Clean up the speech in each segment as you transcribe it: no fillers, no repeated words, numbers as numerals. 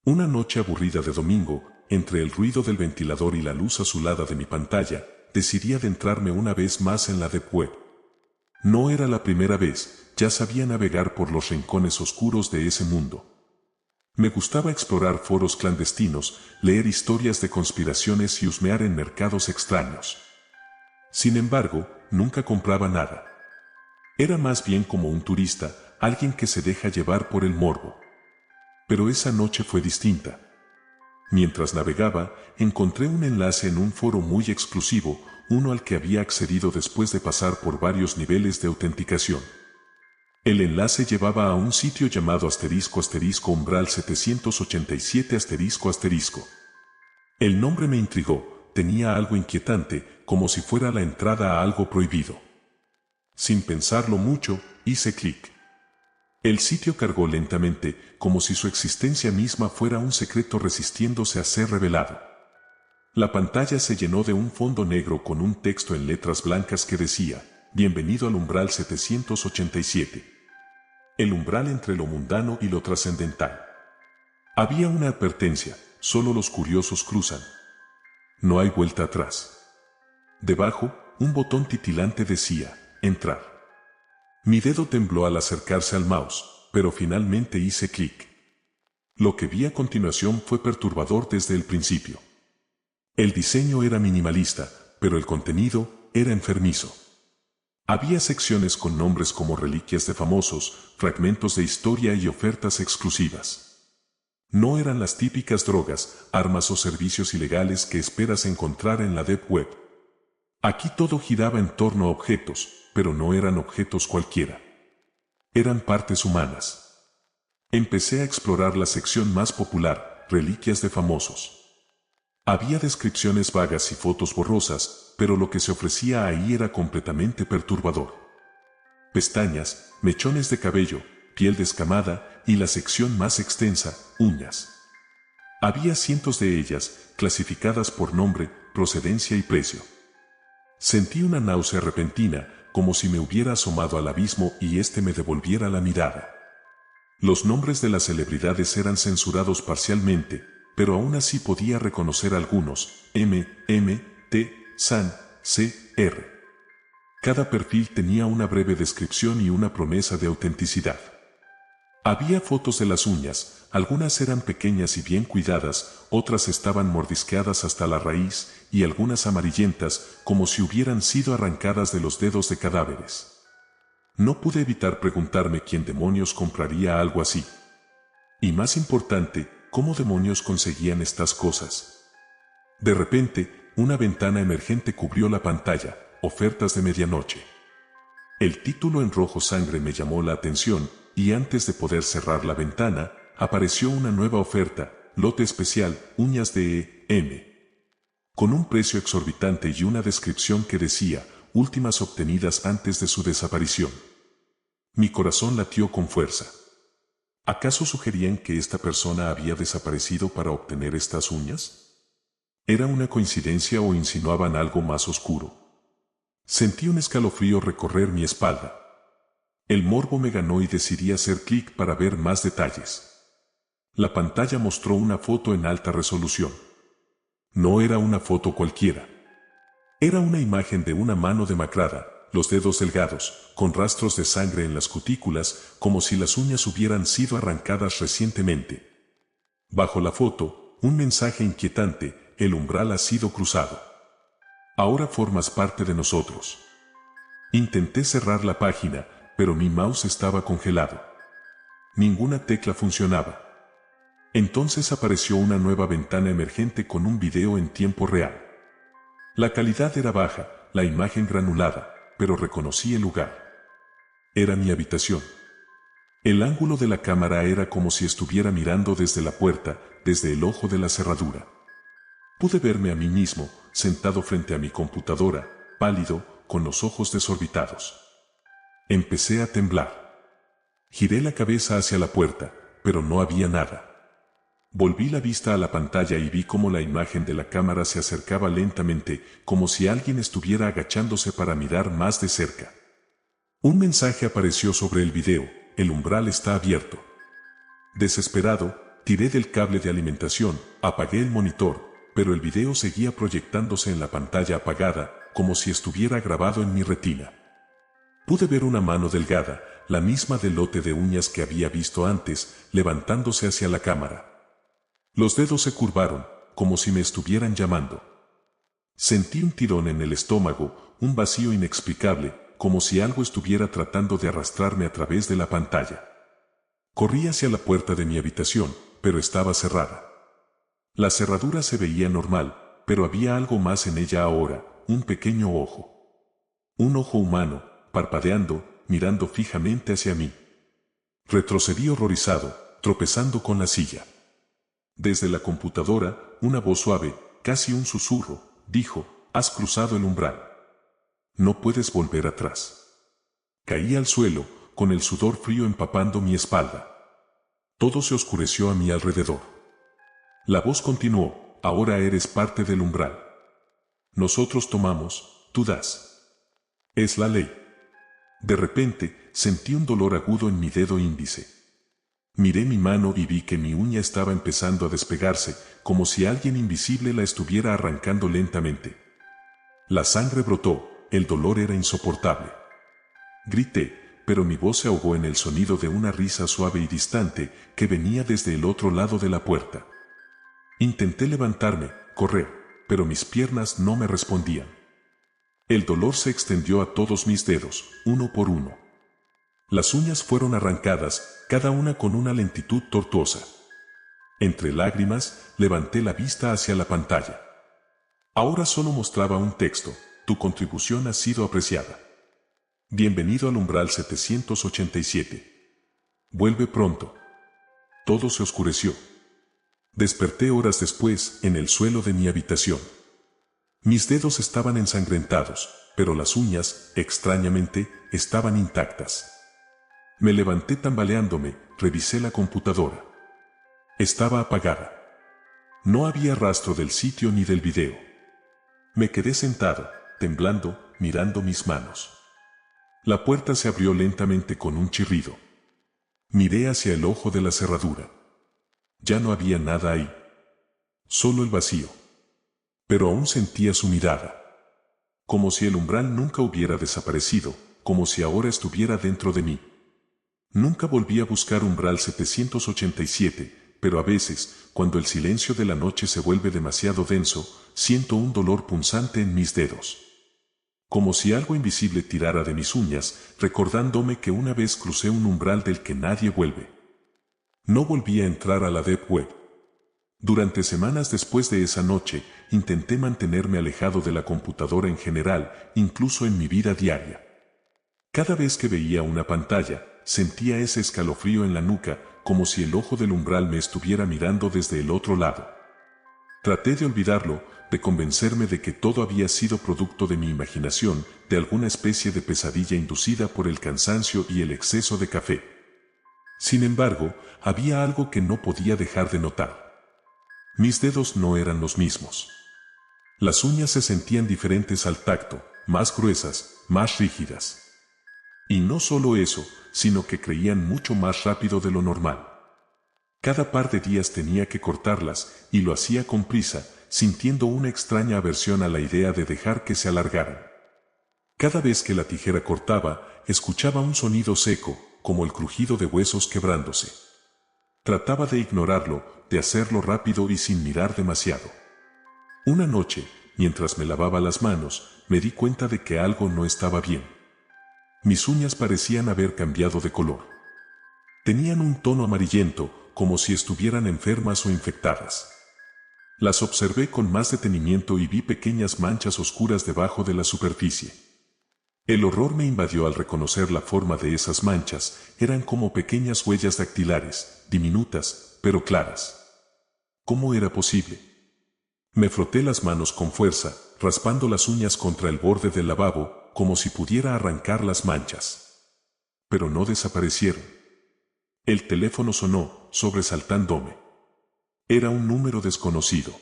Una noche aburrida de domingo, entre el ruido del ventilador y la luz azulada de mi pantalla, decidí adentrarme una vez más en la Deep Web. No era la primera vez, ya sabía navegar por los rincones oscuros de ese mundo. Me gustaba explorar foros clandestinos, leer historias de conspiraciones y husmear en mercados extraños. Sin embargo, nunca compraba nada. Era más bien como un turista, alguien que se deja llevar por el morbo. Pero esa noche fue distinta. Mientras navegaba, encontré un enlace en un foro muy exclusivo, uno al que había accedido después de pasar por varios niveles de autenticación. El enlace llevaba a un sitio llamado *umbral 787 *. El nombre me intrigó, tenía algo inquietante, como si fuera la entrada a algo prohibido. Sin pensarlo mucho, hice clic. El sitio cargó lentamente, como si su existencia misma fuera un secreto resistiéndose a ser revelado. La pantalla se llenó de un fondo negro con un texto en letras blancas que decía: Bienvenido al umbral 787. El umbral entre lo mundano y lo trascendental. Había una advertencia: solo los curiosos cruzan. No hay vuelta atrás. Debajo, un botón titilante decía: entrar. Mi dedo tembló al acercarse al mouse, pero finalmente hice clic. Lo que vi a continuación fue perturbador desde el principio. El diseño era minimalista, pero el contenido era enfermizo. Había secciones con nombres como reliquias de famosos, fragmentos de historia y ofertas exclusivas. No eran las típicas drogas, armas o servicios ilegales que esperas encontrar en la Deep Web. Aquí todo giraba en torno a objetos, pero no eran objetos cualquiera. Eran partes humanas. Empecé a explorar la sección más popular, reliquias de famosos. Había descripciones vagas y fotos borrosas, pero lo que se ofrecía ahí era completamente perturbador. Pestañas, mechones de cabello, piel descamada y la sección más extensa, uñas. Había cientos de ellas, clasificadas por nombre, procedencia y precio. Sentí una náusea repentina, como si me hubiera asomado al abismo y éste me devolviera la mirada. Los nombres de las celebridades eran censurados parcialmente, pero aún así podía reconocer algunos: T, San, C, R. Cada perfil tenía una breve descripción y una promesa de autenticidad. Había fotos de las uñas, algunas eran pequeñas y bien cuidadas, otras estaban mordisqueadas hasta la raíz, y algunas amarillentas, como si hubieran sido arrancadas de los dedos de cadáveres. No pude evitar preguntarme quién demonios compraría algo así. Y más importante, ¿cómo demonios conseguían estas cosas? De repente, una ventana emergente cubrió la pantalla: ofertas de medianoche. El título en rojo sangre me llamó la atención, y antes de poder cerrar la ventana, apareció una nueva oferta: lote especial, uñas de M. Con un precio exorbitante y una descripción que decía: últimas obtenidas antes de su desaparición. Mi corazón latió con fuerza. ¿Acaso sugerían que esta persona había desaparecido para obtener estas uñas? ¿Era una coincidencia o insinuaban algo más oscuro? Sentí un escalofrío recorrer mi espalda. El morbo me ganó y decidí hacer clic para ver más detalles. La pantalla mostró una foto en alta resolución. No era una foto cualquiera. Era una imagen de una mano demacrada, los dedos delgados, con rastros de sangre en las cutículas, como si las uñas hubieran sido arrancadas recientemente. Bajo la foto, un mensaje inquietante: el umbral ha sido cruzado. Ahora formas parte de nosotros. Intenté cerrar la página, pero mi mouse estaba congelado. Ninguna tecla funcionaba. Entonces apareció una nueva ventana emergente con un video en tiempo real. La calidad era baja, la imagen granulada, pero reconocí el lugar. Era mi habitación. El ángulo de la cámara era como si estuviera mirando desde la puerta, desde el ojo de la cerradura. Pude verme a mí mismo, sentado frente a mi computadora, pálido, con los ojos desorbitados. Empecé a temblar. Giré la cabeza hacia la puerta, pero no había nada. Volví la vista a la pantalla y vi cómo la imagen de la cámara se acercaba lentamente, como si alguien estuviera agachándose para mirar más de cerca. Un mensaje apareció sobre el video: el umbral está abierto. Desesperado, tiré del cable de alimentación, apagué el monitor, pero el video seguía proyectándose en la pantalla apagada, como si estuviera grabado en mi retina. Pude ver una mano delgada, la misma del lote de uñas que había visto antes, levantándose hacia la cámara. Los dedos se curvaron, como si me estuvieran llamando. Sentí un tirón en el estómago, un vacío inexplicable, como si algo estuviera tratando de arrastrarme a través de la pantalla. Corrí hacia la puerta de mi habitación, pero estaba cerrada. La cerradura se veía normal, pero había algo más en ella ahora, un pequeño ojo. Un ojo humano, parpadeando, mirando fijamente hacia mí. Retrocedí horrorizado, tropezando con la silla. Desde la computadora, una voz suave, casi un susurro, dijo: «Has cruzado el umbral. No puedes volver atrás». Caí al suelo, con el sudor frío empapando mi espalda. Todo se oscureció a mi alrededor. La voz continuó: «Ahora eres parte del umbral. Nosotros tomamos, tú das. Es la ley». De repente, sentí un dolor agudo en mi dedo índice. Miré mi mano y vi que mi uña estaba empezando a despegarse, como si alguien invisible la estuviera arrancando lentamente. La sangre brotó, el dolor era insoportable. Grité, pero mi voz se ahogó en el sonido de una risa suave y distante que venía desde el otro lado de la puerta. Intenté levantarme, correr, pero mis piernas no me respondían. El dolor se extendió a todos mis dedos, uno por uno. Las uñas fueron arrancadas, cada una con una lentitud tortuosa. Entre lágrimas, levanté la vista hacia la pantalla. Ahora solo mostraba un texto: «Tu contribución ha sido apreciada. Bienvenido al umbral 787. Vuelve pronto». Todo se oscureció. Desperté horas después, en el suelo de mi habitación. Mis dedos estaban ensangrentados, pero las uñas, extrañamente, estaban intactas. Me levanté tambaleándome, revisé la computadora. Estaba apagada. No había rastro del sitio ni del video. Me quedé sentado, temblando, mirando mis manos. La puerta se abrió lentamente con un chirrido. Miré hacia el ojo de la cerradura. Ya no había nada ahí. Solo el vacío. Pero aún sentía su mirada. Como si el umbral nunca hubiera desaparecido, como si ahora estuviera dentro de mí. Nunca volví a buscar umbral 787, pero a veces, cuando el silencio de la noche se vuelve demasiado denso, siento un dolor punzante en mis dedos. Como si algo invisible tirara de mis uñas, recordándome que una vez crucé un umbral del que nadie vuelve. No volví a entrar a la Deep Web. Durante semanas después de esa noche, intenté mantenerme alejado de la computadora en general, incluso en mi vida diaria. Cada vez que veía una pantalla, sentía ese escalofrío en la nuca, como si el ojo del umbral me estuviera mirando desde el otro lado. Traté de olvidarlo, de convencerme de que todo había sido producto de mi imaginación, de alguna especie de pesadilla inducida por el cansancio y el exceso de café. Sin embargo, había algo que no podía dejar de notar. Mis dedos no eran los mismos. Las uñas se sentían diferentes al tacto, más gruesas, más rígidas. Y no solo eso, sino que creían mucho más rápido de lo normal. Cada par de días tenía que cortarlas, y lo hacía con prisa, sintiendo una extraña aversión a la idea de dejar que se alargaran. Cada vez que la tijera cortaba, escuchaba un sonido seco, como el crujido de huesos quebrándose. Trataba de ignorarlo, de hacerlo rápido y sin mirar demasiado. Una noche, mientras me lavaba las manos, me di cuenta de que algo no estaba bien. Mis uñas parecían haber cambiado de color. Tenían un tono amarillento, como si estuvieran enfermas o infectadas. Las observé con más detenimiento y vi pequeñas manchas oscuras debajo de la superficie. El horror me invadió al reconocer la forma de esas manchas, eran como pequeñas huellas dactilares, diminutas, pero claras. ¿Cómo era posible? Me froté las manos con fuerza, raspando las uñas contra el borde del lavabo, como si pudiera arrancar las manchas. Pero no desaparecieron. El teléfono sonó, sobresaltándome. Era un número desconocido.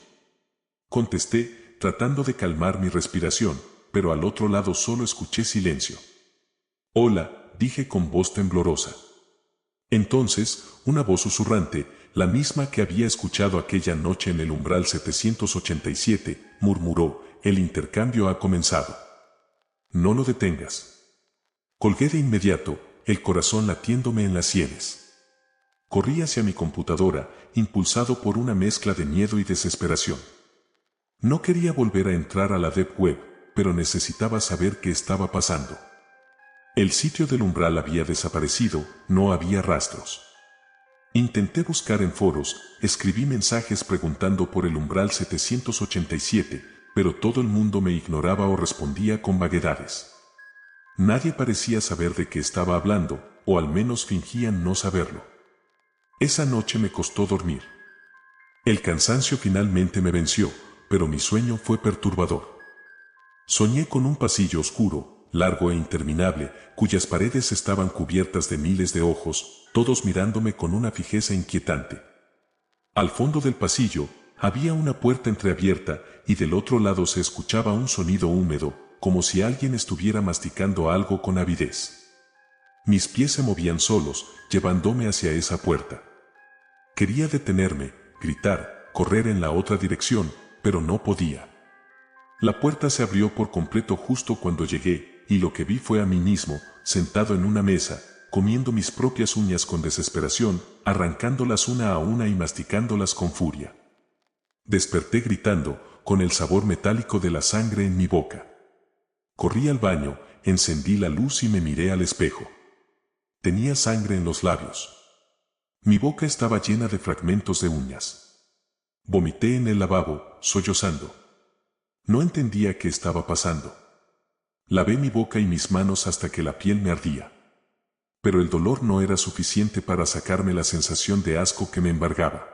Contesté, tratando de calmar mi respiración, pero al otro lado solo escuché silencio. «Hola», dije con voz temblorosa. Entonces, una voz susurrante, la misma que había escuchado aquella noche en el umbral 787, murmuró, el intercambio ha comenzado. No lo detengas. Colgué de inmediato, el corazón latiéndome en las sienes. Corrí hacia mi computadora, impulsado por una mezcla de miedo y desesperación. No quería volver a entrar a la Deep Web, pero necesitaba saber qué estaba pasando. El sitio del umbral había desaparecido, no había rastros. Intenté buscar en foros, escribí mensajes preguntando por el umbral 787, pero todo el mundo me ignoraba o respondía con vaguedades. Nadie parecía saber de qué estaba hablando, o al menos fingían no saberlo. Esa noche me costó dormir. El cansancio finalmente me venció, pero mi sueño fue perturbador. Soñé con un pasillo oscuro, largo e interminable, cuyas paredes estaban cubiertas de miles de ojos, todos mirándome con una fijeza inquietante. Al fondo del pasillo, había una puerta entreabierta y del otro lado se escuchaba un sonido húmedo, como si alguien estuviera masticando algo con avidez. Mis pies se movían solos, llevándome hacia esa puerta. Quería detenerme, gritar, correr en la otra dirección, pero no podía. La puerta se abrió por completo justo cuando llegué, y lo que vi fue a mí mismo, sentado en una mesa, comiendo mis propias uñas con desesperación, arrancándolas una a una y masticándolas con furia. Desperté gritando, con el sabor metálico de la sangre en mi boca. Corrí al baño, encendí la luz y me miré al espejo. Tenía sangre en los labios. Mi boca estaba llena de fragmentos de uñas. Vomité en el lavabo, sollozando. No entendía qué estaba pasando. Lavé mi boca y mis manos hasta que la piel me ardía. Pero el dolor no era suficiente para sacarme la sensación de asco que me embargaba.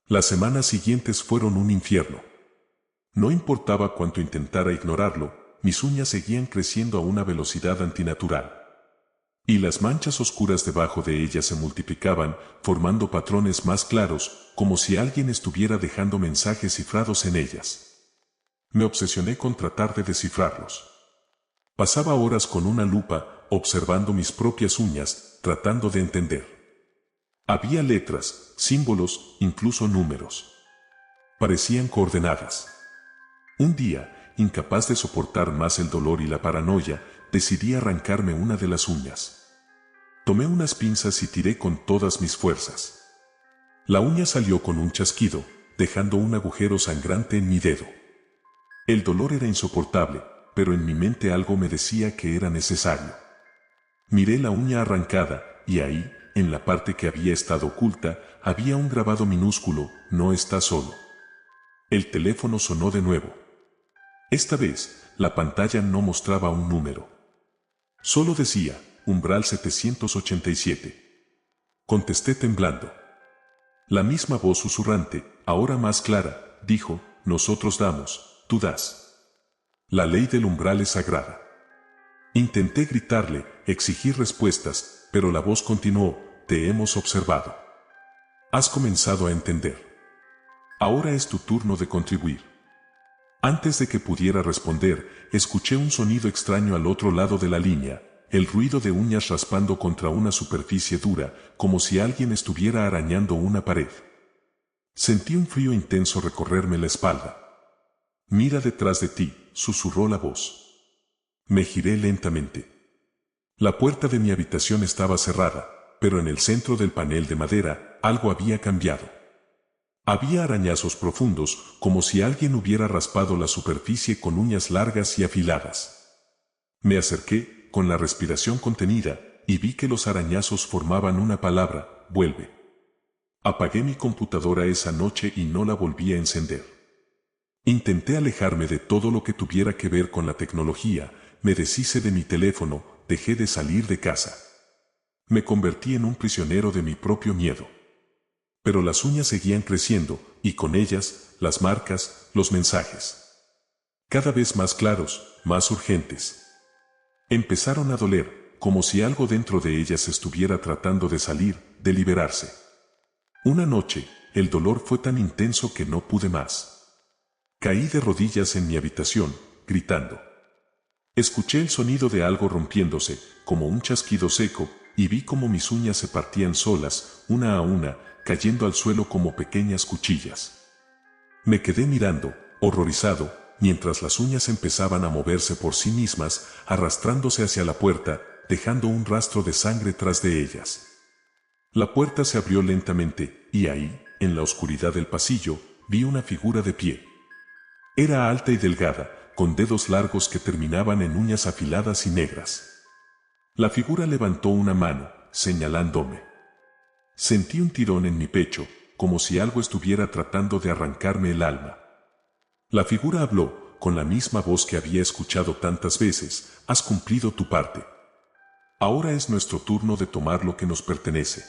Las semanas siguientes fueron un infierno. No importaba cuánto intentara ignorarlo, mis uñas seguían creciendo a una velocidad antinatural. Y las manchas oscuras debajo de ellas se multiplicaban, formando patrones más claros, como si alguien estuviera dejando mensajes cifrados en ellas. Me obsesioné con tratar de descifrarlos. Pasaba horas con una lupa, observando mis propias uñas, tratando de entender. Había letras, símbolos, incluso números. Parecían coordenadas. Un día, incapaz de soportar más el dolor y la paranoia, decidí arrancarme una de las uñas. Tomé unas pinzas y tiré con todas mis fuerzas. La uña salió con un chasquido, dejando un agujero sangrante en mi dedo. El dolor era insoportable, pero en mi mente algo me decía que era necesario. Miré la uña arrancada, y ahí, en la parte que había estado oculta, había un grabado minúsculo: no está solo. El teléfono sonó de nuevo. Esta vez, la pantalla no mostraba un número. Solo decía, umbral 787. Contesté temblando. La misma voz susurrante, ahora más clara, dijo, nosotros damos, tú das. La ley del umbral es sagrada. Intenté gritarle, exigir respuestas, pero la voz continuó, te hemos observado. Has comenzado a entender. Ahora es tu turno de contribuir. Antes de que pudiera responder, escuché un sonido extraño al otro lado de la línea, el ruido de uñas raspando contra una superficie dura, como si alguien estuviera arañando una pared. Sentí un frío intenso recorrerme la espalda. Mira detrás de ti, susurró la voz. Me giré lentamente. La puerta de mi habitación estaba cerrada, pero en el centro del panel de madera, algo había cambiado. Había arañazos profundos, como si alguien hubiera raspado la superficie con uñas largas y afiladas. Me acerqué, con la respiración contenida, y vi que los arañazos formaban una palabra: vuelve. Apagué mi computadora esa noche y no la volví a encender. Intenté alejarme de todo lo que tuviera que ver con la tecnología, me deshice de mi teléfono, dejé de salir de casa. Me convertí en un prisionero de mi propio miedo. Pero las uñas seguían creciendo, y con ellas, las marcas, los mensajes. Cada vez más claros, más urgentes. Empezaron a doler, como si algo dentro de ellas estuviera tratando de salir, de liberarse. Una noche, el dolor fue tan intenso que no pude más. Caí de rodillas en mi habitación, gritando. Escuché el sonido de algo rompiéndose, como un chasquido seco, y vi cómo mis uñas se partían solas, una a una, cayendo al suelo como pequeñas cuchillas. Me quedé mirando, horrorizado, mientras las uñas empezaban a moverse por sí mismas, arrastrándose hacia la puerta, dejando un rastro de sangre tras de ellas. La puerta se abrió lentamente, y ahí, en la oscuridad del pasillo, vi una figura de pie. Era alta y delgada, con dedos largos que terminaban en uñas afiladas y negras. La figura levantó una mano, señalándome. Sentí un tirón en mi pecho, como si algo estuviera tratando de arrancarme el alma. La figura habló, con la misma voz que había escuchado tantas veces: has cumplido tu parte. Ahora es nuestro turno de tomar lo que nos pertenece.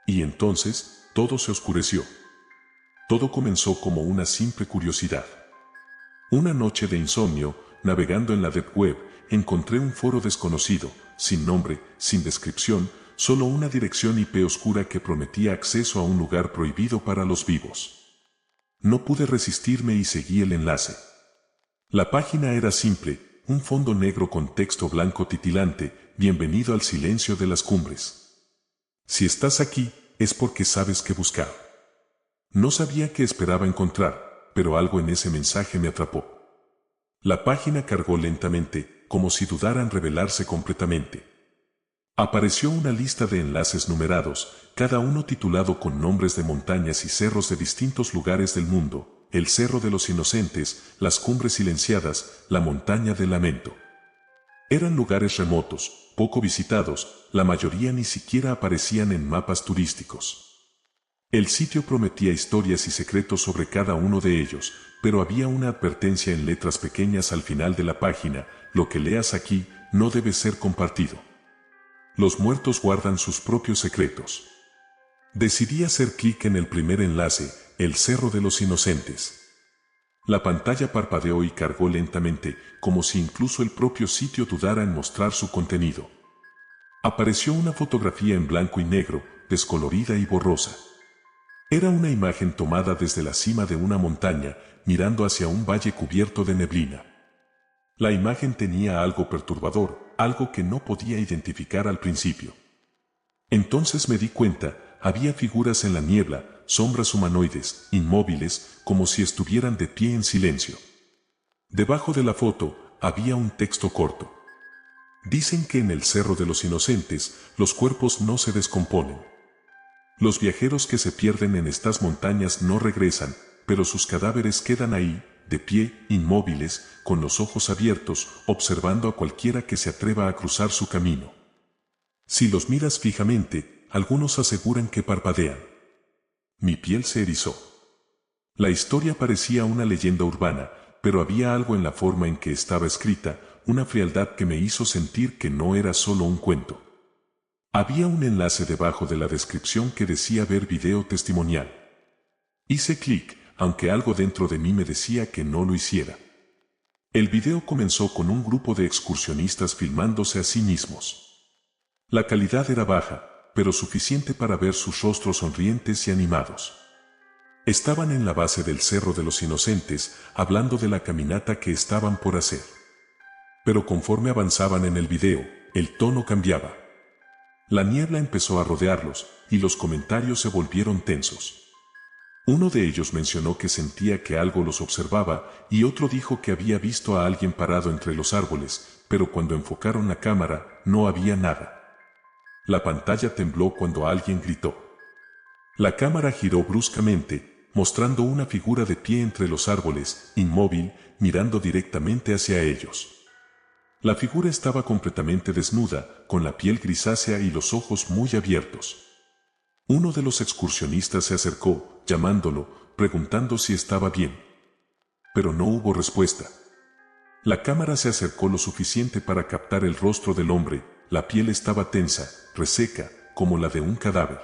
Y entonces, todo se oscureció. Todo comenzó como una simple curiosidad. Una noche de insomnio, navegando en la Deep Web, encontré un foro desconocido, sin nombre, sin descripción, solo una dirección IP oscura que prometía acceso a un lugar prohibido para los vivos. No pude resistirme y seguí el enlace. La página era simple, un fondo negro con texto blanco titilante: bienvenido al silencio de las cumbres. Si estás aquí, es porque sabes qué buscar. No sabía qué esperaba encontrar, pero algo en ese mensaje me atrapó. La página cargó lentamente, como si dudara en revelarse completamente. Apareció una lista de enlaces numerados, cada uno titulado con nombres de montañas y cerros de distintos lugares del mundo: el Cerro de los Inocentes, las Cumbres Silenciadas, la Montaña del Lamento. Eran lugares remotos, poco visitados, la mayoría ni siquiera aparecían en mapas turísticos. El sitio prometía historias y secretos sobre cada uno de ellos, pero había una advertencia en letras pequeñas al final de la página: lo que leas aquí no debe ser compartido. Los muertos guardan sus propios secretos. Decidí hacer clic en el primer enlace: el Cerro de los Inocentes. La pantalla parpadeó y cargó lentamente, como si incluso el propio sitio dudara en mostrar su contenido. Apareció una fotografía en blanco y negro, descolorida y borrosa. Era una imagen tomada desde la cima de una montaña, mirando hacia un valle cubierto de neblina. La imagen tenía algo perturbador, algo que no podía identificar al principio. Entonces me di cuenta: había figuras en la niebla, sombras humanoides, inmóviles, como si estuvieran de pie en silencio. Debajo de la foto, había un texto corto. Dicen que en el Cerro de los Inocentes, los cuerpos no se descomponen. Los viajeros que se pierden en estas montañas no regresan, pero sus cadáveres quedan ahí, de pie, inmóviles, con los ojos abiertos, observando a cualquiera que se atreva a cruzar su camino. Si los miras fijamente, algunos aseguran que parpadean. Mi piel se erizó. La historia parecía una leyenda urbana, pero había algo en la forma en que estaba escrita, una frialdad que me hizo sentir que no era solo un cuento. Había un enlace debajo de la descripción que decía: ver video testimonial. Hice clic, aunque algo dentro de mí me decía que no lo hiciera. El video comenzó con un grupo de excursionistas filmándose a sí mismos. La calidad era baja, pero suficiente para ver sus rostros sonrientes y animados. Estaban en la base del Cerro de los Inocentes, hablando de la caminata que estaban por hacer. Pero conforme avanzaban en el video, el tono cambiaba. La niebla empezó a rodearlos, y los comentarios se volvieron tensos. Uno de ellos mencionó que sentía que algo los observaba, y otro dijo que había visto a alguien parado entre los árboles, pero cuando enfocaron la cámara, no había nada. La pantalla tembló cuando alguien gritó. La cámara giró bruscamente, mostrando una figura de pie entre los árboles, inmóvil, mirando directamente hacia ellos. La figura estaba completamente desnuda, con la piel grisácea y los ojos muy abiertos. Uno de los excursionistas se acercó, llamándolo, preguntando si estaba bien. Pero no hubo respuesta. La cámara se acercó lo suficiente para captar el rostro del hombre. La piel estaba tensa, reseca, como la de un cadáver.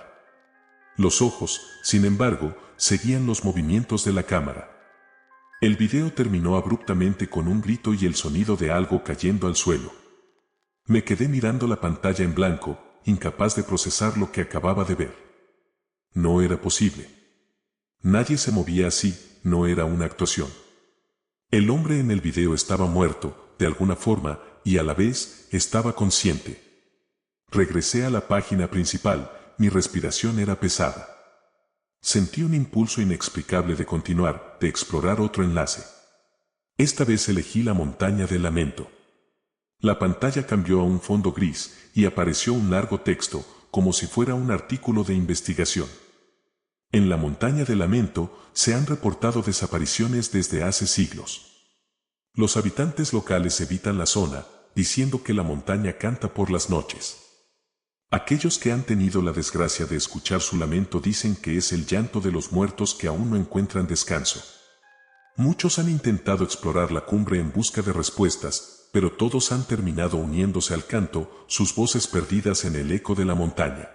Los ojos, sin embargo, seguían los movimientos de la cámara. El video terminó abruptamente con un grito y el sonido de algo cayendo al suelo. Me quedé mirando la pantalla en blanco, incapaz de procesar lo que acababa de ver. No era posible. Nadie se movía así, no era una actuación. El hombre en el video estaba muerto, de alguna forma, y a la vez, estaba consciente. Regresé a la página principal, mi respiración era pesada. Sentí un impulso inexplicable de continuar, de explorar otro enlace. Esta vez elegí la montaña del lamento. La pantalla cambió a un fondo gris y apareció un largo texto, como si fuera un artículo de investigación. En la montaña del lamento se han reportado desapariciones desde hace siglos. Los habitantes locales evitan la zona, diciendo que la montaña canta por las noches. Aquellos que han tenido la desgracia de escuchar su lamento dicen que es el llanto de los muertos que aún no encuentran descanso. Muchos han intentado explorar la cumbre en busca de respuestas, pero todos han terminado uniéndose al canto, sus voces perdidas en el eco de la montaña.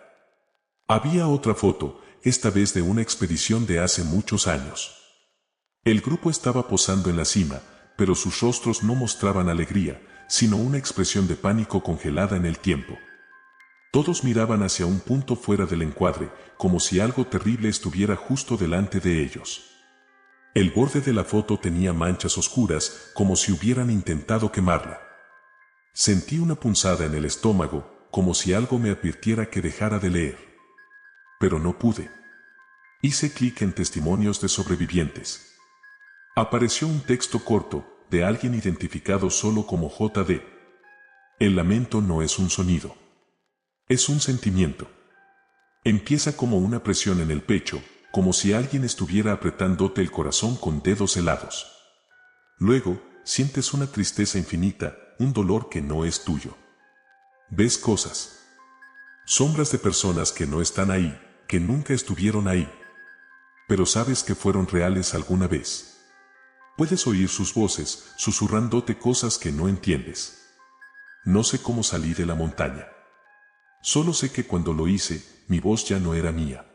Había otra foto, esta vez de una expedición de hace muchos años. El grupo estaba posando en la cima, pero sus rostros no mostraban alegría, sino una expresión de pánico congelada en el tiempo. Todos miraban hacia un punto fuera del encuadre, como si algo terrible estuviera justo delante de ellos. El borde de la foto tenía manchas oscuras, como si hubieran intentado quemarla. Sentí una punzada en el estómago, como si algo me advirtiera que dejara de leer. Pero no pude. Hice clic en testimonios de sobrevivientes. Apareció un texto corto, de alguien identificado solo como JD. El lamento no es un sonido. Es un sentimiento. Empieza como una presión en el pecho, como si alguien estuviera apretándote el corazón con dedos helados. Luego, sientes una tristeza infinita, un dolor que no es tuyo. Ves cosas. Sombras de personas que no están ahí, que nunca estuvieron ahí. Pero sabes que fueron reales alguna vez. Puedes oír sus voces, susurrándote cosas que no entiendes. No sé cómo salí de la montaña. Solo sé que cuando lo hice, mi voz ya no era mía.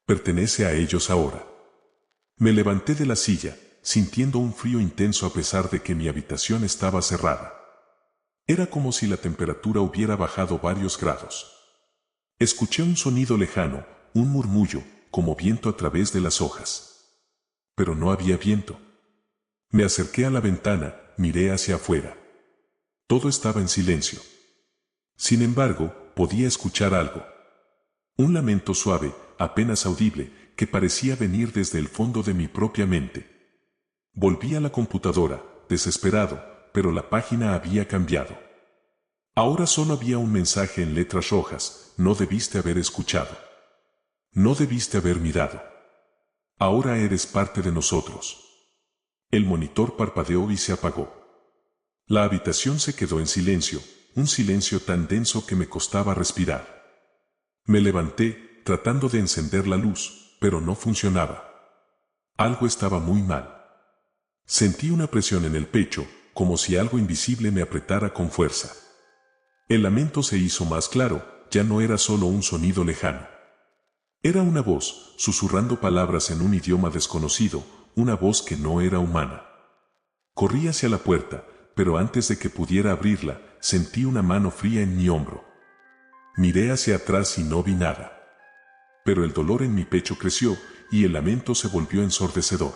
Pertenece a ellos ahora. Me levanté de la silla, sintiendo un frío intenso a pesar de que mi habitación estaba cerrada. Era como si la temperatura hubiera bajado varios grados. Escuché un sonido lejano, un murmullo, como viento a través de las hojas. Pero no había viento. Me acerqué a la ventana, miré hacia afuera. Todo estaba en silencio. Sin embargo, podía escuchar algo. Un lamento suave, apenas audible, que parecía venir desde el fondo de mi propia mente. Volví a la computadora, desesperado, pero la página había cambiado. Ahora solo había un mensaje en letras rojas: no debiste haber escuchado. No debiste haber mirado. Ahora eres parte de nosotros. El monitor parpadeó y se apagó. La habitación se quedó en silencio, un silencio tan denso que me costaba respirar. Me levanté, tratando de encender la luz, pero no funcionaba. Algo estaba muy mal. Sentí una presión en el pecho, como si algo invisible me apretara con fuerza. El lamento se hizo más claro, ya no era solo un sonido lejano. Era una voz, susurrando palabras en un idioma desconocido, una voz que no era humana. Corrí hacia la puerta, pero antes de que pudiera abrirla, sentí una mano fría en mi hombro. Miré hacia atrás y no vi nada. Pero el dolor en mi pecho creció, y el lamento se volvió ensordecedor.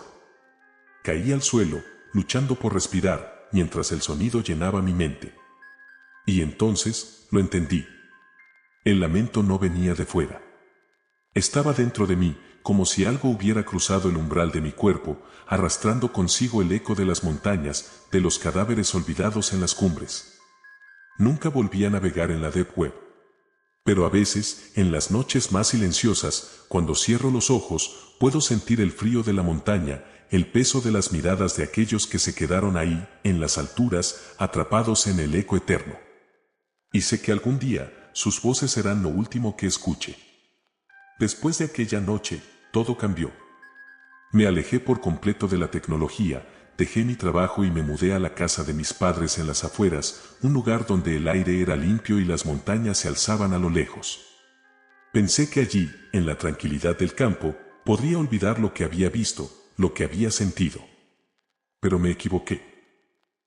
Caí al suelo, luchando por respirar, mientras el sonido llenaba mi mente. Y entonces, lo entendí. El lamento no venía de fuera. Estaba dentro de mí, como si algo hubiera cruzado el umbral de mi cuerpo, arrastrando consigo el eco de las montañas, de los cadáveres olvidados en las cumbres. Nunca volví a navegar en la Deep Web. Pero a veces, en las noches más silenciosas, cuando cierro los ojos, puedo sentir el frío de la montaña, el peso de las miradas de aquellos que se quedaron ahí, en las alturas, atrapados en el eco eterno. Y sé que algún día, sus voces serán lo último que escuche. Después de aquella noche, todo cambió. Me alejé por completo de la tecnología, dejé mi trabajo y me mudé a la casa de mis padres en las afueras, un lugar donde el aire era limpio y las montañas se alzaban a lo lejos. Pensé que allí, en la tranquilidad del campo, podría olvidar lo que había visto, lo que había sentido. Pero me equivoqué.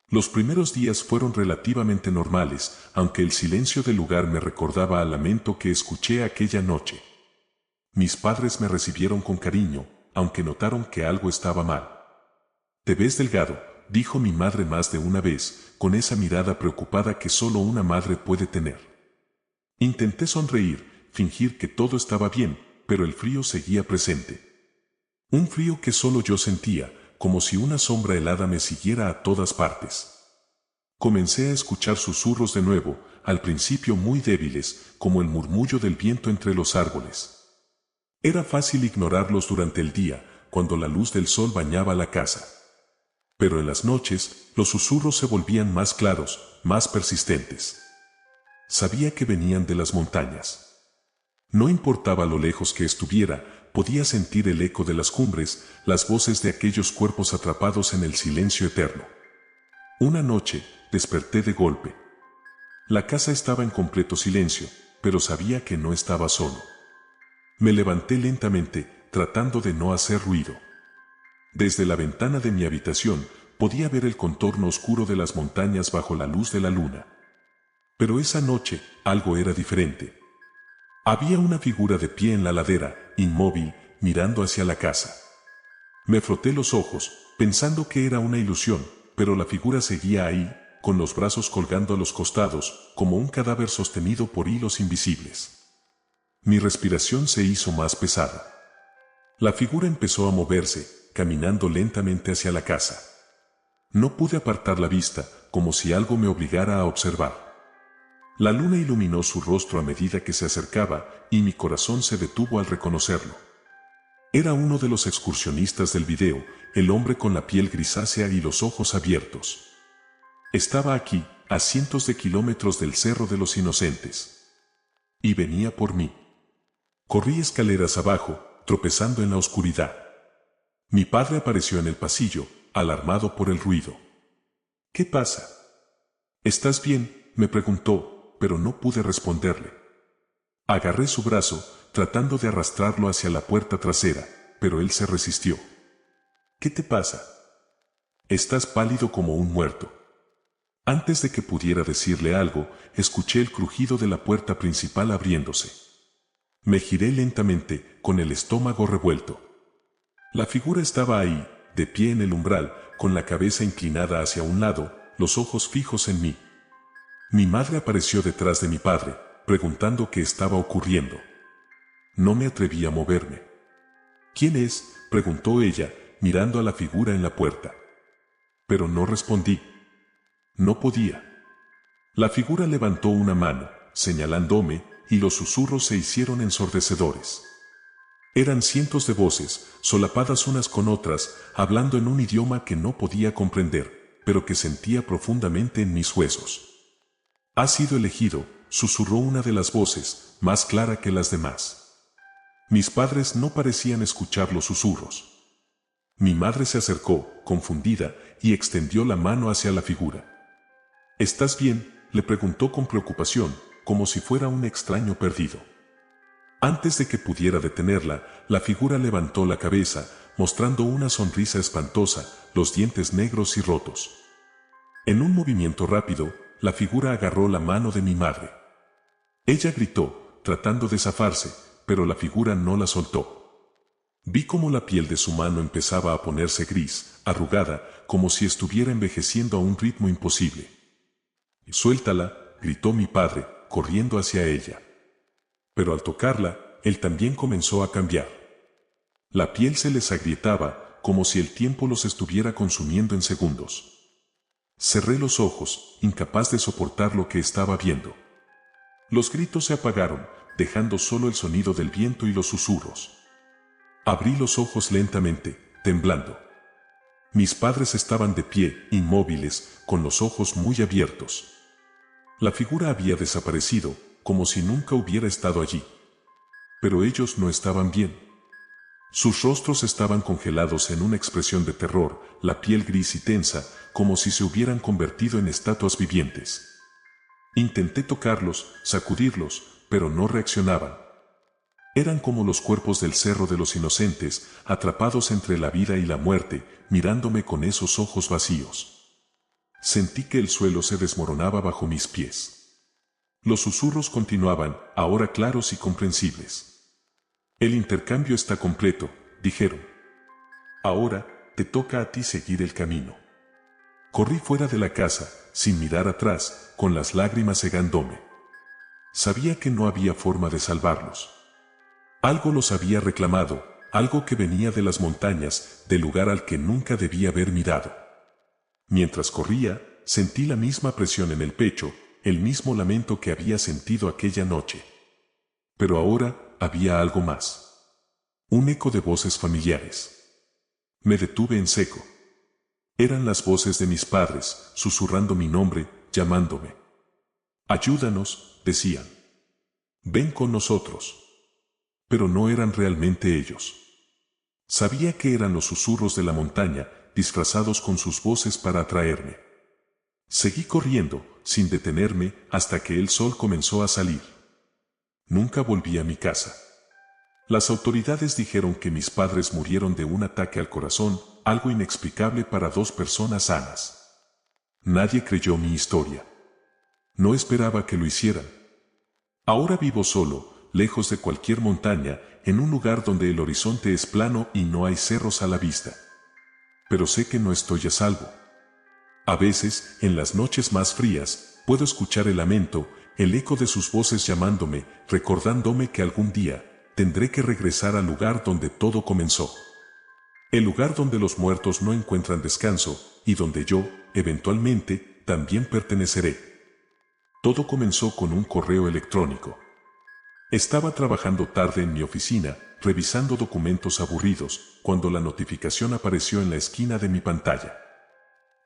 Los primeros días fueron relativamente normales, aunque el silencio del lugar me recordaba al lamento que escuché aquella noche. Mis padres me recibieron con cariño, aunque notaron que algo estaba mal. «Te ves delgado», dijo mi madre más de una vez, con esa mirada preocupada que solo una madre puede tener. Intenté sonreír, fingir que todo estaba bien, pero el frío seguía presente. Un frío que solo yo sentía, como si una sombra helada me siguiera a todas partes. Comencé a escuchar susurros de nuevo, al principio muy débiles, como el murmullo del viento entre los árboles. Era fácil ignorarlos durante el día, cuando la luz del sol bañaba la casa. Pero en las noches, los susurros se volvían más claros, más persistentes. Sabía que venían de las montañas. No importaba lo lejos que estuviera, podía sentir el eco de las cumbres, las voces de aquellos cuerpos atrapados en el silencio eterno. Una noche, desperté de golpe. La casa estaba en completo silencio, pero sabía que no estaba solo. Me levanté lentamente, tratando de no hacer ruido. Desde la ventana de mi habitación, podía ver el contorno oscuro de las montañas bajo la luz de la luna. Pero esa noche, algo era diferente. Había una figura de pie en la ladera, inmóvil, mirando hacia la casa. Me froté los ojos, pensando que era una ilusión, pero la figura seguía ahí, con los brazos colgando a los costados, como un cadáver sostenido por hilos invisibles. Mi respiración se hizo más pesada. La figura empezó a moverse, caminando lentamente hacia la casa. No pude apartar la vista, como si algo me obligara a observar. La luna iluminó su rostro a medida que se acercaba, y mi corazón se detuvo al reconocerlo. Era uno de los excursionistas del video, el hombre con la piel grisácea y los ojos abiertos. Estaba aquí, a cientos de kilómetros del Cerro de los Inocentes. Y venía por mí. Corrí escaleras abajo, tropezando en la oscuridad. Mi padre apareció en el pasillo, alarmado por el ruido. ¿Qué pasa? ¿Estás bien?, me preguntó, pero no pude responderle. Agarré su brazo, tratando de arrastrarlo hacia la puerta trasera, pero él se resistió. ¿Qué te pasa? Estás pálido como un muerto. Antes de que pudiera decirle algo, escuché el crujido de la puerta principal abriéndose. Me giré lentamente, con el estómago revuelto. La figura estaba ahí, de pie en el umbral, con la cabeza inclinada hacia un lado, los ojos fijos en mí. Mi madre apareció detrás de mi padre, preguntando qué estaba ocurriendo. No me atreví a moverme. ¿Quién es?, preguntó ella, mirando a la figura en la puerta. Pero no respondí. No podía. La figura levantó una mano, señalándome, y los susurros se hicieron ensordecedores. Eran cientos de voces, solapadas unas con otras, hablando en un idioma que no podía comprender, pero que sentía profundamente en mis huesos. «Has sido elegido», susurró una de las voces, más clara que las demás. Mis padres no parecían escuchar los susurros. Mi madre se acercó, confundida, y extendió la mano hacia la figura. «¿Estás bien?», le preguntó con preocupación, como si fuera un extraño perdido. Antes de que pudiera detenerla, la figura levantó la cabeza, mostrando una sonrisa espantosa, los dientes negros y rotos. En un movimiento rápido, la figura agarró la mano de mi madre. Ella gritó, tratando de zafarse, pero la figura no la soltó. Vi cómo la piel de su mano empezaba a ponerse gris, arrugada, como si estuviera envejeciendo a un ritmo imposible. «Suéltala», gritó mi padre, corriendo hacia ella. Pero al tocarla, él también comenzó a cambiar. La piel se les agrietaba, como si el tiempo los estuviera consumiendo en segundos. Cerré los ojos, incapaz de soportar lo que estaba viendo. Los gritos se apagaron, dejando solo el sonido del viento y los susurros. Abrí los ojos lentamente, temblando. Mis padres estaban de pie, inmóviles, con los ojos muy abiertos. La figura había desaparecido, como si nunca hubiera estado allí. Pero ellos no estaban bien. Sus rostros estaban congelados en una expresión de terror, la piel gris y tensa, como si se hubieran convertido en estatuas vivientes. Intenté tocarlos, sacudirlos, pero no reaccionaban. Eran como los cuerpos del Cerro de los Inocentes, atrapados entre la vida y la muerte, mirándome con esos ojos vacíos. Sentí que el suelo se desmoronaba bajo mis pies. Los susurros continuaban, ahora claros y comprensibles. «El intercambio está completo», dijeron. «Ahora, te toca a ti seguir el camino». Corrí fuera de la casa, sin mirar atrás, con las lágrimas cegándome. Sabía que no había forma de salvarlos. Algo los había reclamado, algo que venía de las montañas, del lugar al que nunca debía haber mirado. Mientras corría, sentí la misma presión en el pecho, el mismo lamento que había sentido aquella noche. Pero ahora había algo más. Un eco de voces familiares. Me detuve en seco. Eran las voces de mis padres, susurrando mi nombre, llamándome. Ayúdanos, decían. Ven con nosotros. Pero no eran realmente ellos. Sabía que eran los susurros de la montaña, disfrazados con sus voces para atraerme. Seguí corriendo, sin detenerme, hasta que el sol comenzó a salir. Nunca volví a mi casa. Las autoridades dijeron que mis padres murieron de un ataque al corazón, algo inexplicable para dos personas sanas. Nadie creyó mi historia. No esperaba que lo hicieran. Ahora vivo solo, lejos de cualquier montaña, en un lugar donde el horizonte es plano y no hay cerros a la vista. Pero sé que no estoy a salvo. A veces, en las noches más frías, puedo escuchar el lamento, el eco de sus voces llamándome, recordándome que algún día tendré que regresar al lugar donde todo comenzó. El lugar donde los muertos no encuentran descanso, y donde yo, eventualmente, también perteneceré. Todo comenzó con un correo electrónico. Estaba trabajando tarde en mi oficina, revisando documentos aburridos, cuando la notificación apareció en la esquina de mi pantalla.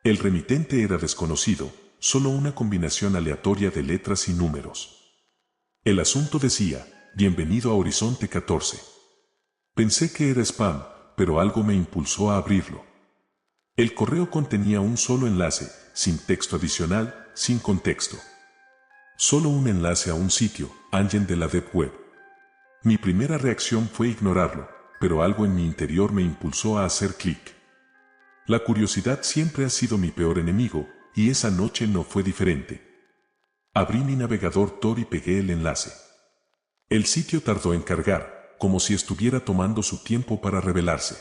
El remitente era desconocido, solo una combinación aleatoria de letras y números. El asunto decía, bienvenido a Horizonte 14. Pensé que era spam, pero algo me impulsó a abrirlo. El correo contenía un solo enlace, sin texto adicional, sin contexto. Solo un enlace a un sitio, Engine de la Deep Web. Mi primera reacción fue ignorarlo, pero algo en mi interior me impulsó a hacer clic. La curiosidad siempre ha sido mi peor enemigo, y esa noche no fue diferente. Abrí mi navegador Tor y pegué el enlace. El sitio tardó en cargar, como si estuviera tomando su tiempo para revelarse.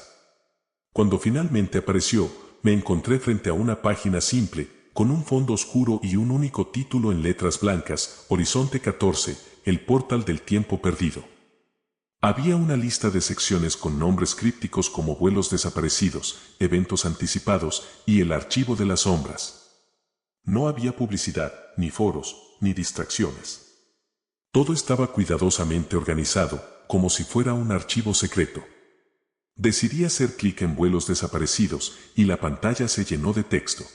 Cuando finalmente apareció, me encontré frente a una página simple, con un fondo oscuro y un único título en letras blancas, Horizonte 14, el portal del tiempo perdido. Había una lista de secciones con nombres crípticos como vuelos desaparecidos, eventos anticipados y el archivo de las sombras. No había publicidad, ni foros, ni distracciones. Todo estaba cuidadosamente organizado, como si fuera un archivo secreto. Decidí hacer clic en vuelos desaparecidos y la pantalla se llenó de texto.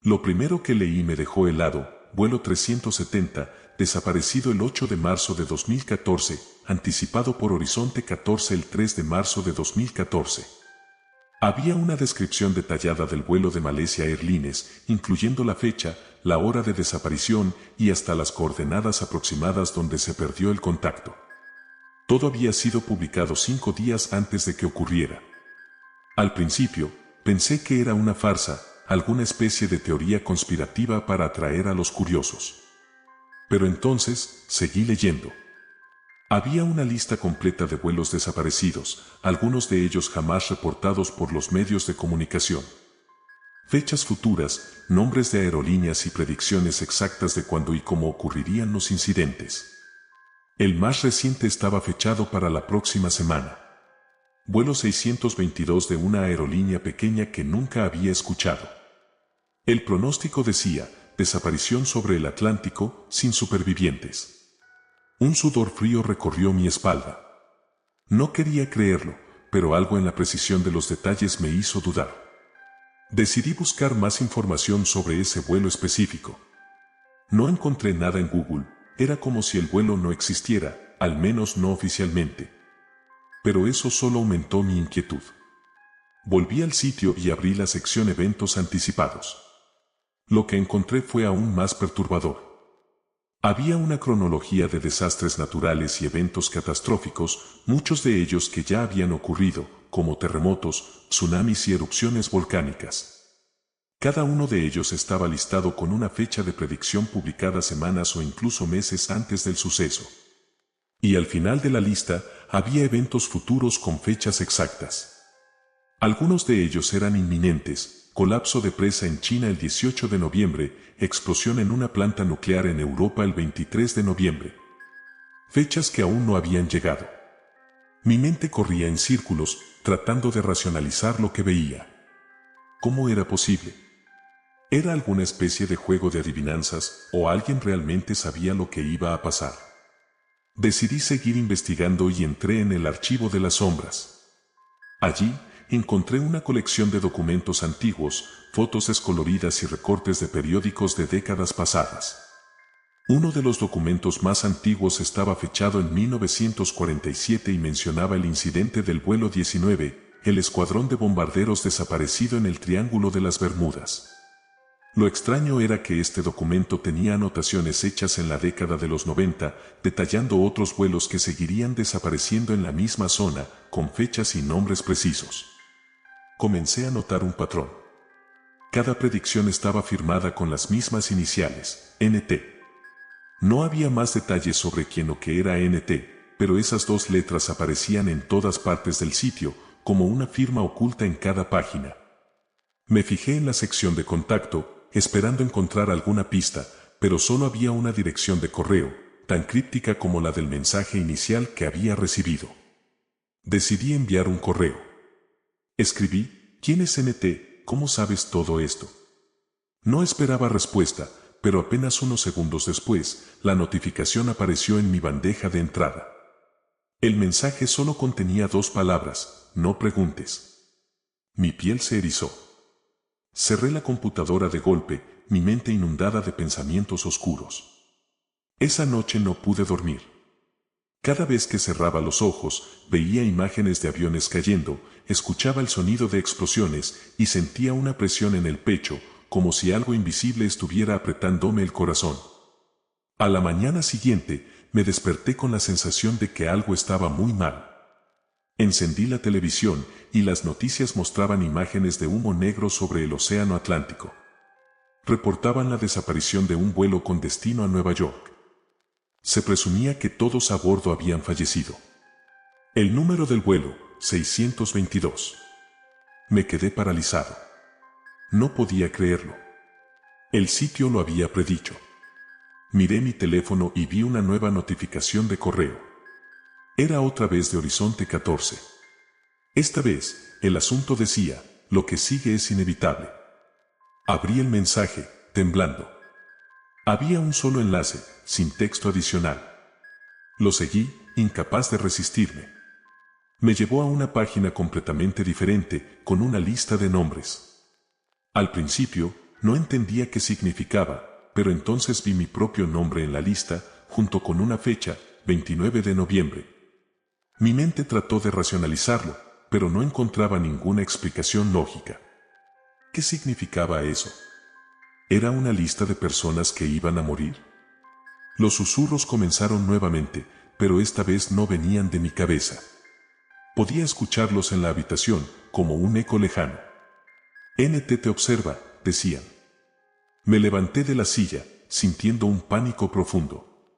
Lo primero que leí me dejó helado, vuelo 370, desaparecido el 8 de marzo de 2014, anticipado por Horizonte 14 el 3 de marzo de 2014. Había una descripción detallada del vuelo de Malaysia Airlines, incluyendo la fecha, la hora de desaparición y hasta las coordenadas aproximadas donde se perdió el contacto. Todo había sido publicado 5 días antes de que ocurriera. Al principio, pensé que era una farsa, alguna especie de teoría conspirativa para atraer a los curiosos. Pero entonces, seguí leyendo. Había una lista completa de vuelos desaparecidos, algunos de ellos jamás reportados por los medios de comunicación. Fechas futuras, nombres de aerolíneas y predicciones exactas de cuándo y cómo ocurrirían los incidentes. El más reciente estaba fechado para la próxima semana. Vuelo 622 de una aerolínea pequeña que nunca había escuchado. El pronóstico decía, desaparición sobre el Atlántico, sin supervivientes. Un sudor frío recorrió mi espalda. No quería creerlo, pero algo en la precisión de los detalles me hizo dudar. Decidí buscar más información sobre ese vuelo específico. No encontré nada en Google, era como si el vuelo no existiera, al menos no oficialmente. Pero eso solo aumentó mi inquietud. Volví al sitio y abrí la sección Eventos anticipados. Lo que encontré fue aún más perturbador. Había una cronología de desastres naturales y eventos catastróficos, muchos de ellos que ya habían ocurrido, como terremotos, tsunamis y erupciones volcánicas. Cada uno de ellos estaba listado con una fecha de predicción publicada semanas o incluso meses antes del suceso. Y al final de la lista, había eventos futuros con fechas exactas. Algunos de ellos eran inminentes: colapso de presa en China el 18 de noviembre, explosión en una planta nuclear en Europa el 23 de noviembre. Fechas que aún no habían llegado. Mi mente corría en círculos, tratando de racionalizar lo que veía. ¿Cómo era posible? ¿Era alguna especie de juego de adivinanzas, o alguien realmente sabía lo que iba a pasar? Decidí seguir investigando y entré en el archivo de las sombras. Allí, encontré una colección de documentos antiguos, fotos descoloridas y recortes de periódicos de décadas pasadas. Uno de los documentos más antiguos estaba fechado en 1947 y mencionaba el incidente del vuelo 19, el escuadrón de bombarderos desaparecido en el Triángulo de las Bermudas. Lo extraño era que este documento tenía anotaciones hechas en la década de los 90, detallando otros vuelos que seguirían desapareciendo en la misma zona, con fechas y nombres precisos. Comencé a notar un patrón. Cada predicción estaba firmada con las mismas iniciales, NT. No había más detalles sobre quién o qué era NT, pero esas dos letras aparecían en todas partes del sitio, como una firma oculta en cada página. Me fijé en la sección de contacto, esperando encontrar alguna pista, pero solo había una dirección de correo, tan críptica como la del mensaje inicial que había recibido. Decidí enviar un correo. Escribí: ¿quién es NT? ¿Cómo sabes todo esto? No esperaba respuesta, pero apenas unos segundos después, la notificación apareció en mi bandeja de entrada. El mensaje solo contenía 2 palabras: no preguntes. Mi piel se erizó. Cerré la computadora de golpe, mi mente inundada de pensamientos oscuros. Esa noche no pude dormir. Cada vez que cerraba los ojos, veía imágenes de aviones cayendo, escuchaba el sonido de explosiones y sentía una presión en el pecho, como si algo invisible estuviera apretándome el corazón. A la mañana siguiente, me desperté con la sensación de que algo estaba muy mal. Encendí la televisión y las noticias mostraban imágenes de humo negro sobre el océano Atlántico. Reportaban la desaparición de un vuelo con destino a Nueva York. Se presumía que todos a bordo habían fallecido. El número del vuelo, 622. Me quedé paralizado. No podía creerlo. El sitio lo había predicho. Miré mi teléfono y vi una nueva notificación de correo. Era otra vez de Horizonte 14. Esta vez, el asunto decía: lo que sigue es inevitable. Abrí el mensaje, temblando. Había un solo enlace, sin texto adicional. Lo seguí, incapaz de resistirme. Me llevó a una página completamente diferente, con una lista de nombres. Al principio, no entendía qué significaba, pero entonces vi mi propio nombre en la lista, junto con una fecha, 29 de noviembre. Mi mente trató de racionalizarlo, pero no encontraba ninguna explicación lógica. ¿Qué significaba eso? ¿Era una lista de personas que iban a morir? Los susurros comenzaron nuevamente, pero esta vez no venían de mi cabeza. Podía escucharlos en la habitación, como un eco lejano. NT te observa, decían. Me levanté de la silla, sintiendo un pánico profundo.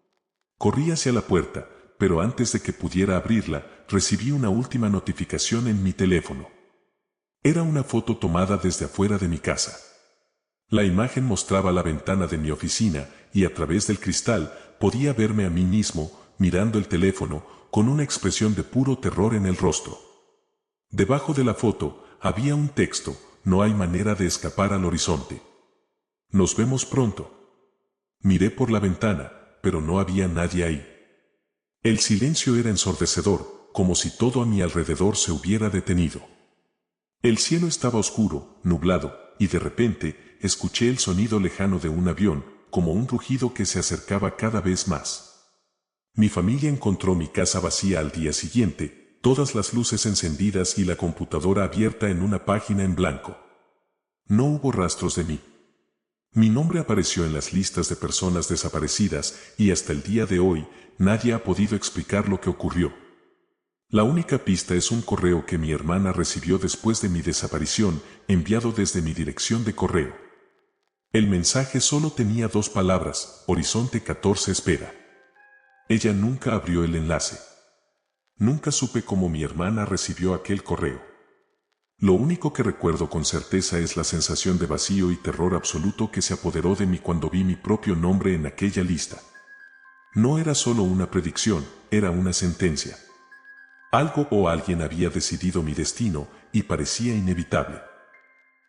Corrí hacia la puerta, pero antes de que pudiera abrirla, recibí una última notificación en mi teléfono. Era una foto tomada desde afuera de mi casa. La imagen mostraba la ventana de mi oficina y a través del cristal podía verme a mí mismo, mirando el teléfono, con una expresión de puro terror en el rostro. Debajo de la foto había un texto: no hay manera de escapar al horizonte. Nos vemos pronto. Miré por la ventana, pero no había nadie ahí. El silencio era ensordecedor, como si todo a mi alrededor se hubiera detenido. El cielo estaba oscuro, nublado, y de repente escuché el sonido lejano de un avión, como un rugido que se acercaba cada vez más. Mi familia encontró mi casa vacía al día siguiente, todas las luces encendidas y la computadora abierta en una página en blanco. No hubo rastros de mí. Mi nombre apareció en las listas de personas desaparecidas y hasta el día de hoy nadie ha podido explicar lo que ocurrió. La única pista es un correo que mi hermana recibió después de mi desaparición, enviado desde mi dirección de correo. El mensaje solo tenía 2 palabras: Horizonte 14 espera. Ella nunca abrió el enlace. Nunca supe cómo mi hermana recibió aquel correo. Lo único que recuerdo con certeza es la sensación de vacío y terror absoluto que se apoderó de mí cuando vi mi propio nombre en aquella lista. No era solo una predicción, era una sentencia. Algo o alguien había decidido mi destino y parecía inevitable.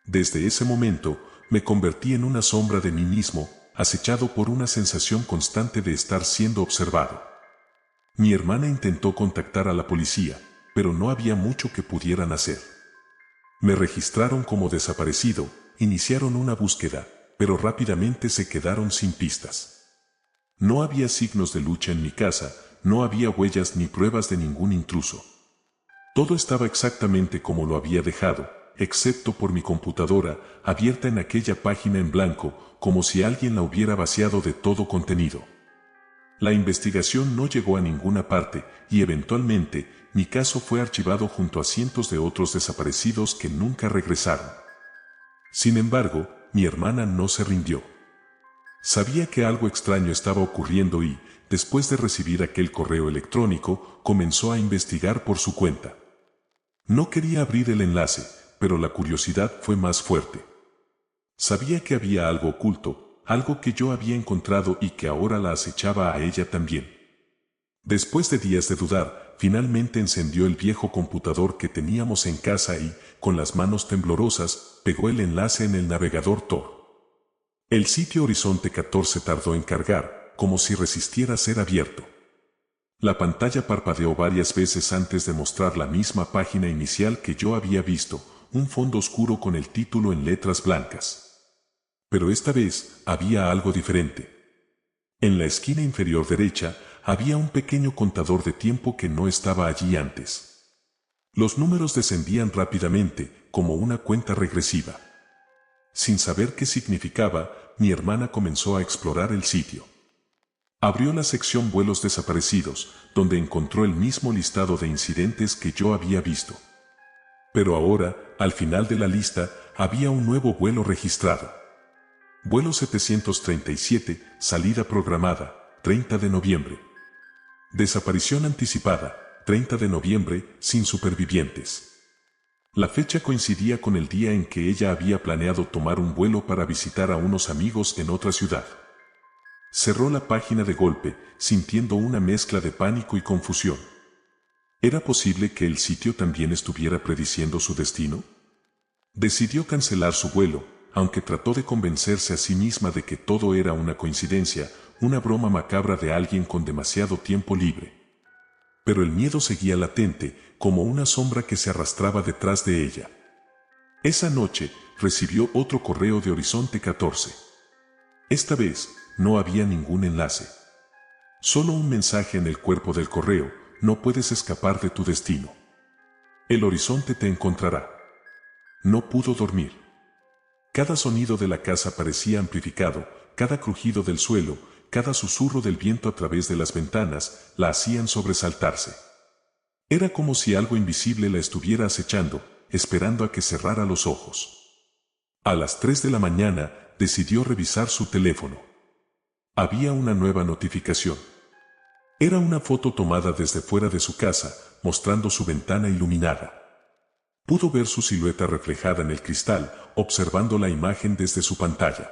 Desde ese momento, me convertí en una sombra de mí mismo, acechado por una sensación constante de estar siendo observado. Mi hermana intentó contactar a la policía, pero no había mucho que pudieran hacer. Me registraron como desaparecido, iniciaron una búsqueda, pero rápidamente se quedaron sin pistas. No había signos de lucha en mi casa, no había huellas ni pruebas de ningún intruso. Todo estaba exactamente como lo había dejado, excepto por mi computadora, abierta en aquella página en blanco, como si alguien la hubiera vaciado de todo contenido. La investigación no llegó a ninguna parte, y eventualmente, mi caso fue archivado junto a cientos de otros desaparecidos que nunca regresaron. Sin embargo, mi hermana no se rindió. Sabía que algo extraño estaba ocurriendo y, después de recibir aquel correo electrónico, comenzó a investigar por su cuenta. No quería abrir el enlace, pero la curiosidad fue más fuerte. Sabía que había algo oculto, algo que yo había encontrado y que ahora la acechaba a ella también. Después de días de dudar, finalmente encendió el viejo computador que teníamos en casa y, con las manos temblorosas, pegó el enlace en el navegador Tor. El sitio Horizonte 14 tardó en cargar, como si resistiera ser abierto. La pantalla parpadeó varias veces antes de mostrar la misma página inicial que yo había visto, un fondo oscuro con el título en letras blancas. Pero esta vez había algo diferente. En la esquina inferior derecha había un pequeño contador de tiempo que no estaba allí antes. Los números descendían rápidamente, como una cuenta regresiva. Sin saber qué significaba, mi hermana comenzó a explorar el sitio. Abrió la sección vuelos desaparecidos, donde encontró el mismo listado de incidentes que yo había visto. Pero ahora, al final de la lista, había un nuevo vuelo registrado. Vuelo 737, salida programada, 30 de noviembre. Desaparición anticipada, 30 de noviembre, sin supervivientes. La fecha coincidía con el día en que ella había planeado tomar un vuelo para visitar a unos amigos en otra ciudad. Cerró la página de golpe, sintiendo una mezcla de pánico y confusión. ¿Era posible que el sitio también estuviera prediciendo su destino? Decidió cancelar su vuelo, aunque trató de convencerse a sí misma de que todo era una coincidencia, una broma macabra de alguien con demasiado tiempo libre. Pero el miedo seguía latente, como una sombra que se arrastraba detrás de ella. Esa noche, recibió otro correo de Horizonte 14. Esta vez, no había ningún enlace. Solo un mensaje en el cuerpo del correo: no puedes escapar de tu destino. El horizonte te encontrará. No pudo dormir. Cada sonido de la casa parecía amplificado, cada crujido del suelo, cada susurro del viento a través de las ventanas, la hacían sobresaltarse. Era como si algo invisible la estuviera acechando, esperando a que cerrara los ojos. A las 3 de la mañana, decidió revisar su teléfono. Había una nueva notificación. Era una foto tomada desde fuera de su casa, mostrando su ventana iluminada. Pudo ver su silueta reflejada en el cristal, observando la imagen desde su pantalla.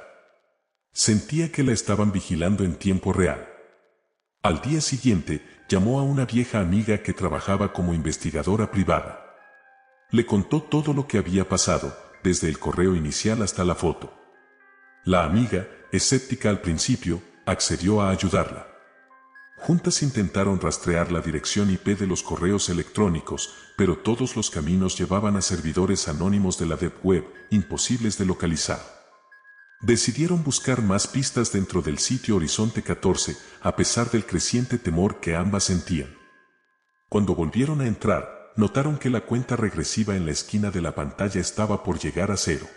Sentía que la estaban vigilando en tiempo real. Al día siguiente, llamó a una vieja amiga que trabajaba como investigadora privada. Le contó todo lo que había pasado, desde el correo inicial hasta la foto. La amiga, escéptica al principio, accedió a ayudarla. Juntas intentaron rastrear la dirección IP de los correos electrónicos, pero todos los caminos llevaban a servidores anónimos de la Deep Web, imposibles de localizar. Decidieron buscar más pistas dentro del sitio Horizonte 14, a pesar del creciente temor que ambas sentían. Cuando volvieron a entrar, notaron que la cuenta regresiva en la esquina de la pantalla estaba por llegar a 0.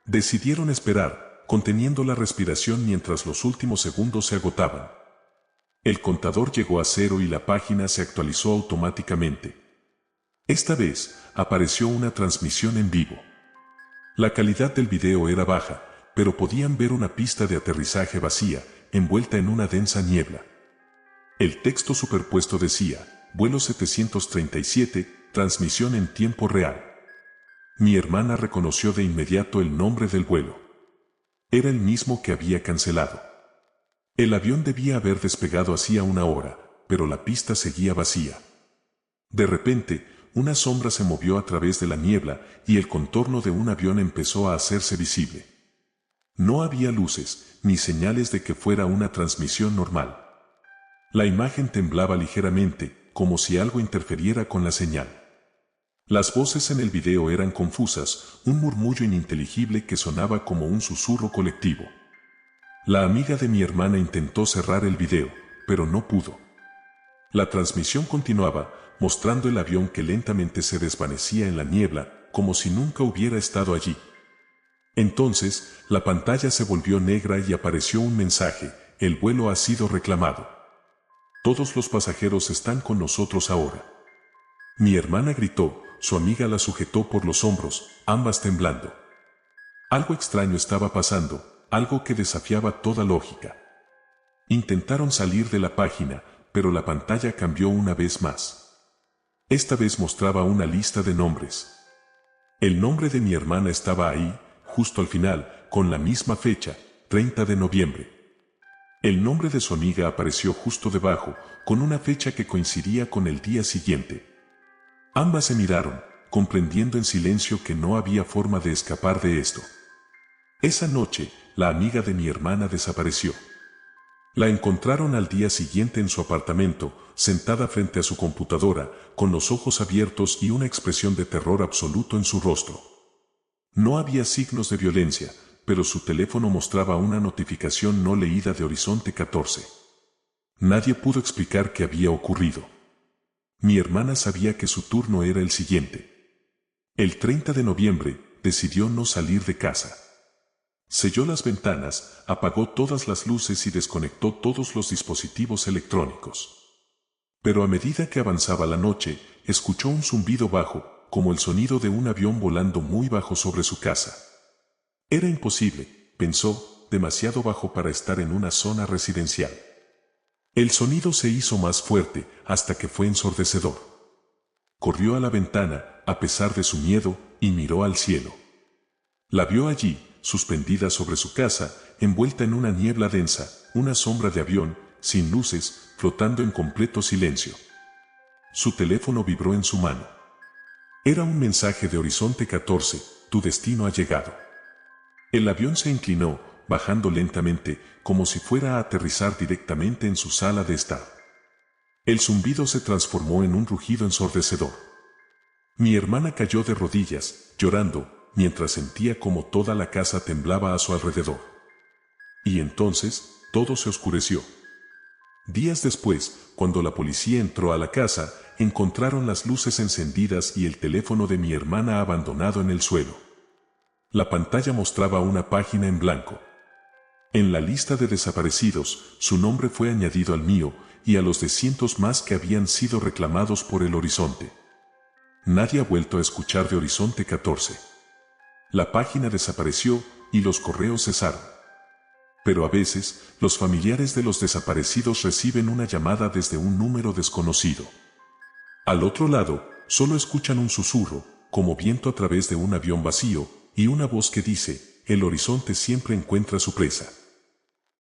Decidieron esperar, conteniendo la respiración mientras los últimos segundos se agotaban. El contador llegó a 0 y la página se actualizó automáticamente. Esta vez, apareció una transmisión en vivo. La calidad del video era baja, pero podían ver una pista de aterrizaje vacía, envuelta en una densa niebla. El texto superpuesto decía: vuelo 737, transmisión en tiempo real. Mi hermana reconoció de inmediato el nombre del vuelo. Era el mismo que había cancelado. El avión debía haber despegado hacía una hora, pero la pista seguía vacía. De repente, una sombra se movió a través de la niebla y el contorno de un avión empezó a hacerse visible. No había luces, ni señales de que fuera una transmisión normal. La imagen temblaba ligeramente, como si algo interferiera con la señal. Las voces en el video eran confusas, un murmullo ininteligible que sonaba como un susurro colectivo. La amiga de mi hermana intentó cerrar el video, pero no pudo. La transmisión continuaba, mostrando el avión que lentamente se desvanecía en la niebla, como si nunca hubiera estado allí. Entonces, la pantalla se volvió negra y apareció un mensaje: el vuelo ha sido reclamado. Todos los pasajeros están con nosotros ahora. Mi hermana gritó, su amiga la sujetó por los hombros, ambas temblando. Algo extraño estaba pasando, algo que desafiaba toda lógica. Intentaron salir de la página, pero la pantalla cambió una vez más. Esta vez mostraba una lista de nombres. El nombre de mi hermana estaba ahí, justo al final, con la misma fecha, 30 de noviembre. El nombre de su amiga apareció justo debajo, con una fecha que coincidía con el día siguiente. Ambas se miraron, comprendiendo en silencio que no había forma de escapar de esto. Esa noche, la amiga de mi hermana desapareció. La encontraron al día siguiente en su apartamento, sentada frente a su computadora, con los ojos abiertos y una expresión de terror absoluto en su rostro. No había signos de violencia, pero su teléfono mostraba una notificación no leída de Horizonte 14. Nadie pudo explicar qué había ocurrido. Mi hermana sabía que su turno era el siguiente. El 30 de noviembre, decidió no salir de casa. Selló las ventanas, apagó todas las luces y desconectó todos los dispositivos electrónicos. Pero a medida que avanzaba la noche, escuchó un zumbido bajo, como el sonido de un avión volando muy bajo sobre su casa. Era imposible, pensó, demasiado bajo para estar en una zona residencial. El sonido se hizo más fuerte, hasta que fue ensordecedor. Corrió a la ventana, a pesar de su miedo, y miró al cielo. La vio allí, suspendida sobre su casa, envuelta en una niebla densa, una sombra de avión, sin luces, flotando en completo silencio. Su teléfono vibró en su mano. Era un mensaje de Horizonte 14, tu destino ha llegado. El avión se inclinó, bajando lentamente, como si fuera a aterrizar directamente en su sala de estar. El zumbido se transformó en un rugido ensordecedor. Mi hermana cayó de rodillas, llorando, mientras sentía como toda la casa temblaba a su alrededor. Y entonces, todo se oscureció. Días después, cuando la policía entró a la casa, encontraron las luces encendidas y el teléfono de mi hermana abandonado en el suelo. La pantalla mostraba una página en blanco. En la lista de desaparecidos, su nombre fue añadido al mío y a los de cientos más que habían sido reclamados por el Horizonte. Nadie ha vuelto a escuchar de Horizonte 14. La página desapareció y los correos cesaron. Pero a veces, los familiares de los desaparecidos reciben una llamada desde un número desconocido. Al otro lado, solo escuchan un susurro, como viento a través de un avión vacío, y una voz que dice: el horizonte siempre encuentra su presa.